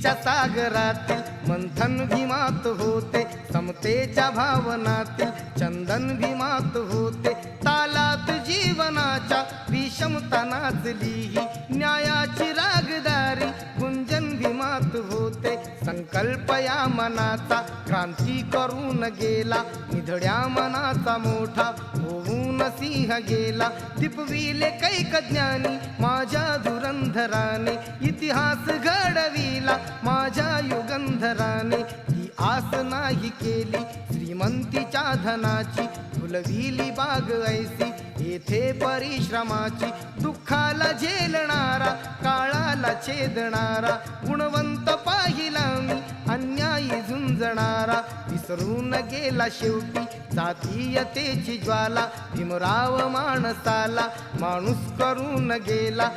समतेच्या सागरातील मंथन भीमात होते, समतेच्या भावनातील चंदन भीमात होते, तालात जीवनाच्या विषमता नाचली ही न्यायाची रागदारी गुंजन भीमात होते. संकल्प या मनाचा क्रांती करून गेला, निधड्या मनाचा मोठा होऊन सिंह गेला. दिपविले कैक ज्ञानी माझ्या धुरंधराने, इतिहास घडविला माझ्या युगंधराने. ती आस नाही केली श्रीमंतीच्या धनाची, फुलविली बाग ऐसी येथे परिश्रमाची. दुःखाला झेलणारा काळाला छेदणारा, गुणवंत पाहिला मी अन्यायी झुंजणारा. विसरून गेला शेवटी जातीयतेची ज्वाला, भीमराव माणसाला माणूस करून गेला.